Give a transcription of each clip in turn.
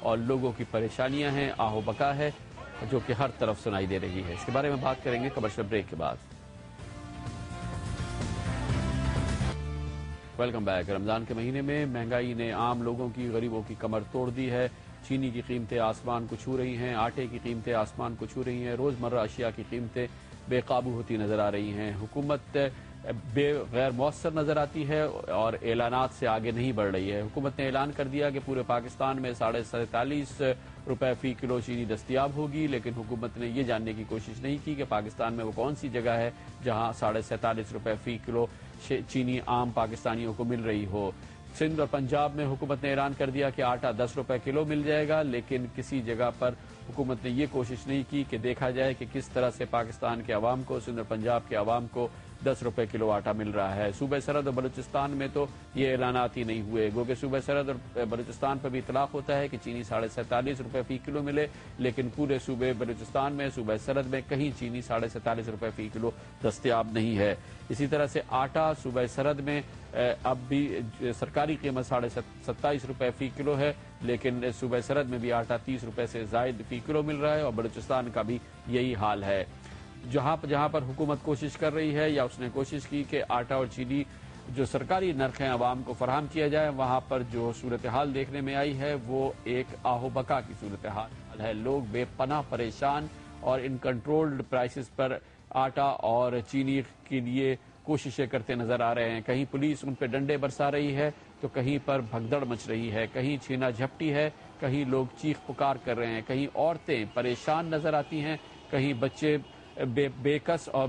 اور لوگوں کی پریشانیاں ہیں, آہو بکا ہے جو کہ ہر طرف سنائی دے رہی ہے. اس کے بارے میں بات کریں گے کمرشل بریک کے بعد. Welcome back. رمضان کے مہینے میں مہنگائی نے عام لوگوں کی, غریبوں کی کمر توڑ دی ہے. چینی کی قیمتیں آسمان کو چھو رہی ہیں, آٹے کی قیمتیں آسمان کو چھو رہی ہیں, روزمرہ اشیاء کی قیمتیں بے قابو ہوتی نظر آ رہی ہیں. حکومت غیر مؤثر نظر آتی ہے اور اعلانات سے آگے نہیں بڑھ رہی ہے. حکومت نے اعلان کر دیا کہ پورے پاکستان میں 47.5 روپے فی کلو چینی دستیاب ہوگی, لیکن حکومت نے یہ جاننے کی کوشش نہیں کی کہ پاکستان میں وہ کون سی جگہ ہے جہاں 47.5 روپے فی کلو چینی عام پاکستانیوں کو مل رہی ہو. سندھ اور پنجاب میں حکومت نے اعلان کر دیا کہ آٹا 10 روپے کلو مل جائے گا, لیکن کسی جگہ پر حکومت نے یہ کوشش نہیں کی کہ دیکھا جائے کہ کس طرح سے پاکستان کے عوام کو, سندھ اور پنجاب کے عوام کو 10 روپے کلو آٹا مل رہا ہے. صوبہ سرحد اور بلوچستان میں تو یہ اعلانات ہی نہیں ہوئے, گو کہ صوبہ سرحد اور بلوچستان پر بھی اطلاق ہوتا ہے کہ چینی 47.5 روپے فی کلو ملے, لیکن پورے صوبے بلوچستان میں, صوبہ سرحد میں کہیں چینی 47.5 روپے فی کلو دستیاب نہیں ہے. اسی طرح سے آٹا صوبہ سرحد میں اب بھی سرکاری قیمت 27.5 روپے فی کلو ہے, لیکن صوبہ سرحد میں بھی آٹا 30 روپے سے زائد فی کلو مل رہا ہے, اور بلوچستان کا بھی یہی حال ہے. جہاں پر حکومت کوشش کر رہی ہے یا اس نے کوشش کی کہ آٹا اور چینی جو سرکاری نرخ ہیں عوام کو فراہم کیا جائے, وہاں پر جو صورتحال دیکھنے میں آئی ہے وہ ایک آہو بکا کی صورتحال ہے. لوگ بے پناہ پریشان اور ان کنٹرولڈ پرائسز پر آٹا اور چینی کے لیے کوششیں کرتے نظر آ رہے ہیں. کہیں پولیس ان پہ ڈنڈے برسا رہی ہے تو کہیں پر بھگدڑ مچ رہی ہے, کہیں چھینا جھپٹی ہے, کہیں لوگ چیخ پکار کر رہے ہیں, کہیں عورتیں پریشان نظر آتی ہیں, کہیں بچے بے کس اور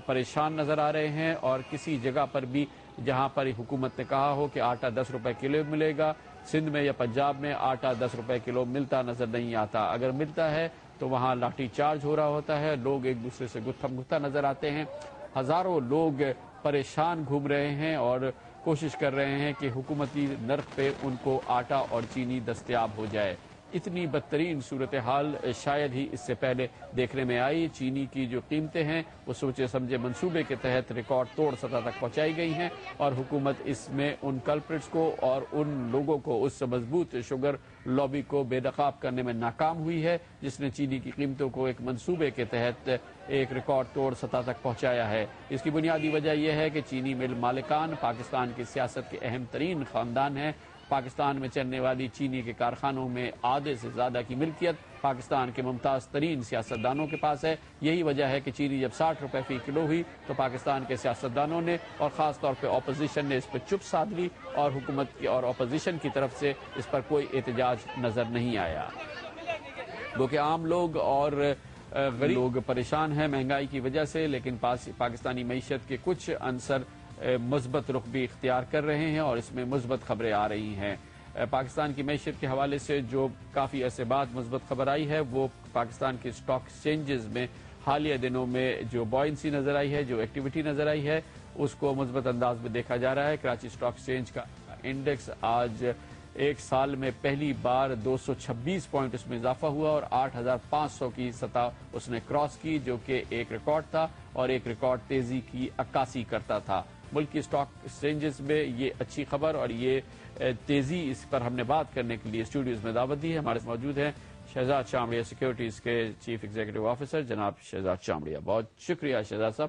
پریشان نظر آ رہے ہیں. اور کسی جگہ پر بھی جہاں پر حکومت نے کہا ہو کہ آٹا 10 روپے کلو ملے گا, سندھ میں یا پنجاب میں آٹا 10 روپے کلو ملتا نظر نہیں آتا. اگر ملتا ہے تو وہاں لاٹھی چارج ہو رہا ہوتا ہے, لوگ ایک دوسرے سے گتھم گتھا نظر آتے ہیں. ہزاروں لوگ پریشان گھوم رہے ہیں اور کوشش کر رہے ہیں کہ حکومتی نرخ پہ ان کو آٹا اور چینی دستیاب ہو جائے. اتنی بدترین صورتحال شاید ہی اس سے پہلے دیکھنے میں آئی. چینی کی جو قیمتیں ہیں وہ سوچے سمجھے منصوبے کے تحت ریکارڈ توڑ سطح تک پہنچائی گئی ہیں, اور حکومت اس میں ان کلپرٹس کو اور ان لوگوں کو, اس مضبوط شوگر لابی کو بے نقاب کرنے میں ناکام ہوئی ہے جس نے چینی کی قیمتوں کو ایک منصوبے کے تحت ایک ریکارڈ توڑ سطح تک پہنچایا ہے. اس کی بنیادی وجہ یہ ہے کہ چینی مل مالکان پاکستان کی سیاست کے اہم ترین خاندان ہیں. پاکستان میں چلنے والی چینی کے کارخانوں میں آدھے سے زیادہ کی ملکیت پاکستان کے ممتاز ترین سیاستدانوں کے پاس ہے. یہی وجہ ہے کہ چینی جب 60 روپے فی کلو ہوئی تو پاکستان کے سیاستدانوں نے اور خاص طور پہ اپوزیشن نے اس پر چپ سادھ لی, اور حکومت کی اور اپوزیشن کی طرف سے اس پر کوئی احتجاج نظر نہیں آیا. گو کہ عام لوگ اور غریب لوگ پریشان ہیں مہنگائی کی وجہ سے, لیکن پاکستانی معیشت کے کچھ عنصر مثبت رخ بھی اختیار کر رہے ہیں اور اس میں مثبت خبریں آ رہی ہیں. پاکستان کی معیشت کے حوالے سے جو کافی عرصے بعد مثبت خبر آئی ہے وہ پاکستان کے اسٹاک ایکسچینجز میں حالیہ دنوں میں جو بوئنسی نظر آئی ہے, جو ایکٹیویٹی نظر آئی ہے, اس کو مثبت انداز میں دیکھا جا رہا ہے. کراچی اسٹاک ایکسچینج کا انڈیکس آج ایک سال میں پہلی بار 226 پوائنٹ اس میں اضافہ ہوا اور 8,500 کی سطح اس نے کراس کی, جو کہ ایک ریکارڈ تھا اور ایک ریکارڈ تیزی کی عکاسی کرتا تھا. ملک کی اسٹاک ایکسچینجز میں یہ اچھی خبر اور یہ تیزی, اس پر ہم نے بات کرنے کے لیے اسٹوڈیوز میں دعوت دی ہے. ہمارے ساتھ موجود ہیں شہزاد چامڑیا سیکیورٹیز کے چیف ایگزیکٹو آفیسر جناب شہزاد چامڑیا. بہت شکریہ شہزاد صاحب.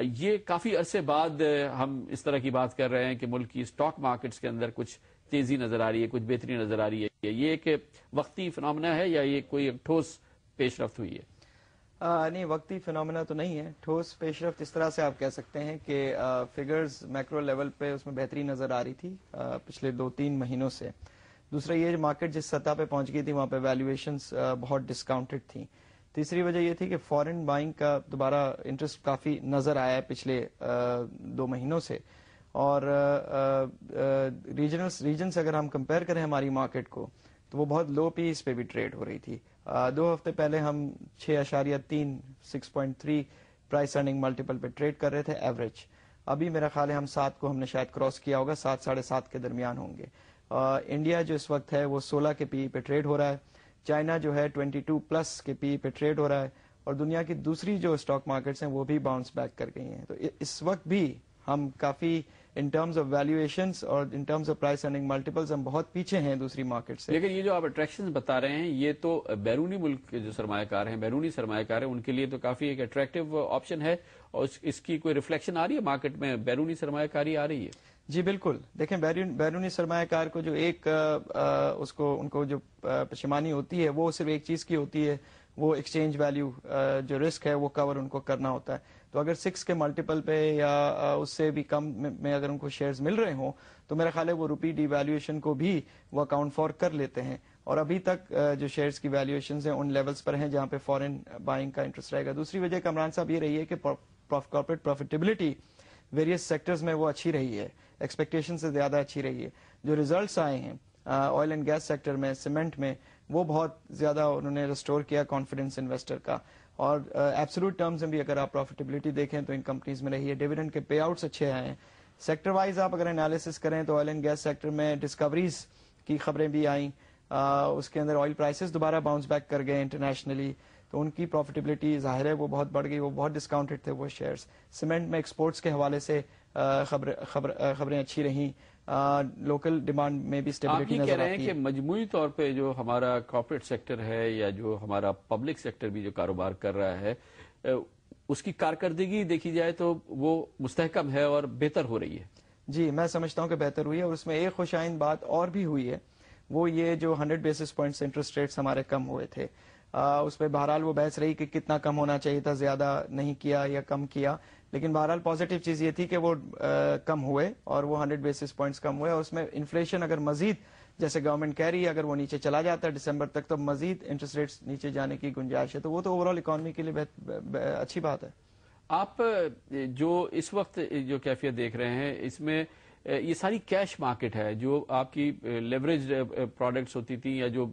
یہ کافی عرصے بعد ہم اس طرح کی بات کر رہے ہیں کہ ملک کی اسٹاک مارکیٹس کے اندر کچھ تیزی نظر آ رہی ہے, کچھ بہتری نظر آ رہی ہے. یہ ایک وقتی فنامنا ہے یا یہ کوئی ٹھوس پیش رفت ہوئی ہے؟ نہیں, وقتی فنامنا تو نہیں ہے, ٹھوس پیش رفت اس طرح سے آپ کہہ سکتے ہیں کہ فگرز میکرو لیول پہ اس میں بہتری نظر آ رہی تھی پچھلے 2-3 مہینوں سے. دوسرا یہ مارکیٹ جس سطح پہ پہنچ گئی تھی وہاں پہ ویلیویشنز بہت ڈسکاؤنٹڈ تھیں. تیسری وجہ یہ تھی کہ فورن بائنگ کا دوبارہ انٹرسٹ کافی نظر آیا ہے پچھلے 2 مہینوں سے, اور ریجنس اگر ہم کمپیئر کریں ہماری مارکیٹ کو تو وہ بہت لو پیس پہ بھی ٹریڈ ہو رہی تھی. 2 ہفتے پہلے ہم 6.3 پرائس ارننگ ملٹیپل پہ ٹریڈ کر رہے تھے ایوریج. ابھی میرا خیال ہے ہم 7 کو ہم نے شاید کراس کیا ہوگا, 7-7.5 کے درمیان ہوں گے. انڈیا جو اس وقت ہے وہ 16 کے پی پہ ٹریڈ ہو رہا ہے. چائنا جو ہے 22+ کے پی پہ ٹریڈ ہو رہا ہے, اور دنیا کی دوسری جو اسٹاک مارکیٹس ہیں وہ بھی باؤنس بیک کر گئی ہیں. تو اس وقت بھی ہم کافی ان ٹرمز آف ویلیویشنز اور in terms of price earning multiples ہم بہت پیچھے ہیں دوسری مارکیٹ سے. لیکن یہ جو آپ اٹریکشنز بتا رہے ہیں یہ تو بیرونی ملک کے جو سرمایہ کار ہیں، بیرونی سرمایہ کار ہیں، ان کے لیے تو کافی ایک اٹریکٹیو آپشن ہے، اور اس کی کوئی ریفلیکشن آ رہی ہے مارکیٹ میں، بیرونی سرمایہ کاری آ رہی ہے؟ جی بالکل. دیکھیں بیرونی سرمایہ کار کو جو ایک ان کو جو پشیمانی ہوتی ہے وہ صرف ایک چیز کی ہوتی ہے، وہ ایکسچینج ویلیو جو رسک ہے وہ کور ان کو کرنا ہوتا ہے. تو اگر 6 کے ملٹیپل پہ یا اس سے بھی کم میں اگر ان کو شیئرز مل رہے ہوں تو میرا خیال ہے وہ روپی ڈی ویلیویشن کو بھی وہ اکاؤنٹ فار کر لیتے ہیں. اور ابھی تک جو شیئرز کی ویلیویشنز ہیں ان لیولز پر ہیں جہاں پہ فورن بائنگ کا انٹرسٹ رہے گا. دوسری وجہ کامران صاحب یہ رہی ہے کہ کارپوریٹ پروفیٹیبلٹی ویریس سیکٹرز میں وہ اچھی رہی ہے، ایکسپیکٹیشن سے زیادہ اچھی رہی ہے. جو ریزلٹس آئے ہیں آئل اینڈ گیس سیکٹر میں، سیمنٹ میں، وہ بہت زیادہ انہوں نے ریسٹور کیا کانفیڈنس انویسٹر کا. اور ایبسولوٹ ٹرمز میں بھی اگر آپ پروفیٹیبلٹی دیکھیں تو ان کمپنیز میں رہی ہے. ڈیویڈنڈ کے پے آؤٹس اچھے آئے ہیں. سیکٹر وائز آپ اگر انالیسس کریں تو آئل اینڈ گیس سیکٹر میں ڈسکوریز کی خبریں بھی آئیں، اس کے اندر آئل پرائسز دوبارہ باؤنس بیک کر گئے انٹرنیشنلی، تو ان کی پروفیٹیبلٹی ظاہر ہے وہ بہت بڑھ گئی، وہ بہت ڈسکاؤنٹڈ تھے وہ شیئرز. سیمنٹ میں ایکسپورٹس کے حوالے سے خبریں اچھی رہیں، لوکل ڈیمانڈ میں بھی اسٹیبلٹی نظر آتی ہے. آپ یہ کہہ رہے ہیں کہ مجموعی طور پہ جو ہمارا کارپوریٹ سیکٹر ہے یا جو ہمارا پبلک سیکٹر بھی جو کاروبار کر رہا ہے اس کی کارکردگی دیکھی جائے تو وہ مستحکم ہے اور بہتر ہو رہی ہے؟ جی میں سمجھتا ہوں کہ بہتر ہوئی ہے، اور اس میں ایک خوشائند بات اور بھی ہوئی ہے، وہ یہ جو 100 بیسس پوائنٹس انٹرسٹ ریٹس ہمارے کم ہوئے تھے، اس پہ بہرحال وہ بحث رہی کہ کتنا کم ہونا چاہیے تھا، زیادہ نہیں کیا یا کم کیا، لیکن بہرحال پازیٹیو چیز یہ تھی کہ وہ کم ہوئے اور وہ 100 بیسس پوائنٹس کم ہوئے. اور اس میں انفلیشن اگر مزید جیسے گورنمنٹ کہہ رہی ہے اگر وہ نیچے چلا جاتا ہے دسمبر تک تو مزید انٹرسٹ ریٹس نیچے جانے کی گنجائش ہے، تو وہ تو اوور آل اکانومی کے لیے اچھی بات ہے. آپ جو اس وقت جو کیفیت دیکھ رہے ہیں اس میں یہ ساری کیش مارکیٹ ہے، جو آپ کی لیوریج پروڈکٹس ہوتی تھیں یا جو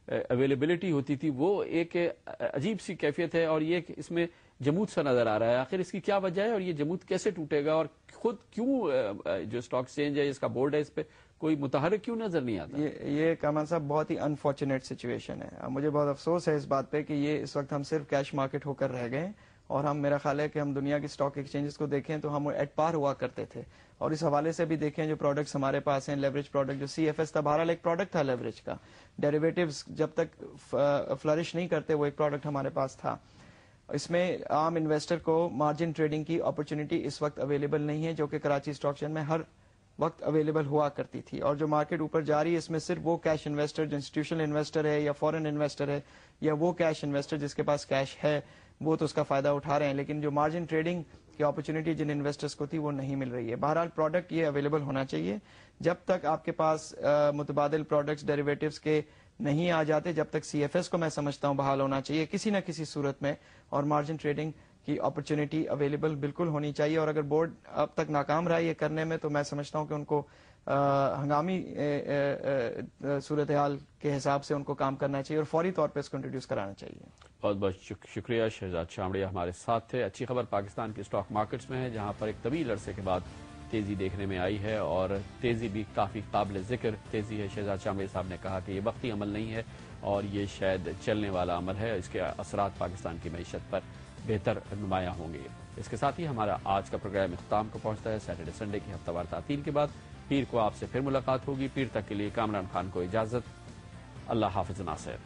اویلیبلٹی ہوتی تھی وہ ایک عجیب سی کیفیت ہے، اور یہ اس میں جمود سا نظر آ رہا ہے. آخر اس کی کیا وجہ ہے اور یہ جمود کیسے ٹوٹے گا، اور خود کیوں جو اسٹاک ایکسچینج ہے اس کا بورڈ ہے اس پہ کوئی متحرک کیوں نظر نہیں آتا؟ یہ کامران صاحب بہت ہی انفارچونیٹ سچویشن ہے. مجھے بہت افسوس ہے اس بات پہ کہ یہ اس وقت ہم صرف کیش مارکیٹ ہو کر رہ گئے، اور ہم میرا خیال ہے کہ ہم دنیا کی اسٹاک ایکسچینجز کو دیکھیں تو ہم ایٹ پار ہوا کرتے تھے. اور اس حوالے سے بھی دیکھیں جو پروڈکٹس ہمارے پاس ہیں، لیوریج پروڈکٹ جو سی ایف ایس تھا، بہرحال ایک پروڈکٹ تھا لیوریج کا. ڈیریویٹیوز جب تک فلرش نہیں کرتے وہ ایک پروڈکٹ ہمارے پاس تھا. اس میں عام انویسٹر کو مارجن ٹریڈنگ کی اپرچونٹی اس وقت اویلیبل نہیں ہے، جو کہ کراچی اسٹاک ایکسچینج میں ہر وقت اویلیبل ہوا کرتی تھی. اور جو مارکیٹ اوپر جا رہی ہے اس میں صرف وہ کیش انویسٹر جو انسٹیٹیوشنل انویسٹر ہے یا فورن انویسٹر ہے یا وہ کیش انویسٹر جس کے پاس کیش ہے وہ تو اس کا فائدہ اٹھا رہے ہیں، لیکن جو مارجن ٹریڈنگ کی اپرچونٹی جن انویسٹرز کو تھی وہ نہیں مل رہی ہے. بہرحال پروڈکٹ یہ اویلیبل ہونا چاہیے. جب تک آپ کے پاس متبادل پروڈکٹس ڈیریویٹیوز کے نہیں آ جاتے جب تک سی ایف ایس کو میں سمجھتا ہوں بحال ہونا چاہیے کسی نہ کسی صورت میں، اور مارجن ٹریڈنگ کی اپرچونٹی اویلیبل بالکل ہونی چاہیے. اور اگر بورڈ اب تک ناکام رہا یہ کرنے میں تو میں سمجھتا ہوں کہ ان کو ہنگامی صورتحال کے حساب سے ان کو کام کرنا چاہیے اور فوری طور پہ اس کو انٹروڈیوس کرانا چاہیے. بہت بہت شکریہ. شہزاد شامڑیہ ہمارے ساتھ تھے. اچھی خبر پاکستان کے اسٹاک مارکیٹس میں ہے جہاں پر ایک طویل عرصے کے بعد تیزی دیکھنے میں آئی ہے، اور تیزی بھی کافی قابل ذکر تیزی ہے. شہزاد شامڑیہ صاحب نے کہا کہ یہ وقتی عمل نہیں ہے اور یہ شاید چلنے والا عمل ہے، اس کے اثرات پاکستان کی معیشت پر بہتر نمایاں ہوں گے. اس کے ساتھ ہی ہمارا آج کا پروگرام اختتام کو پہنچتا ہے. سیٹرڈے سنڈے کی ہفتہ وار تعطیل کے بعد پیر کو آپ سے پھر ملاقات ہوگی. پیر تک کے لیے کامران خان کو اجازت. اللہ حافظ ناصر.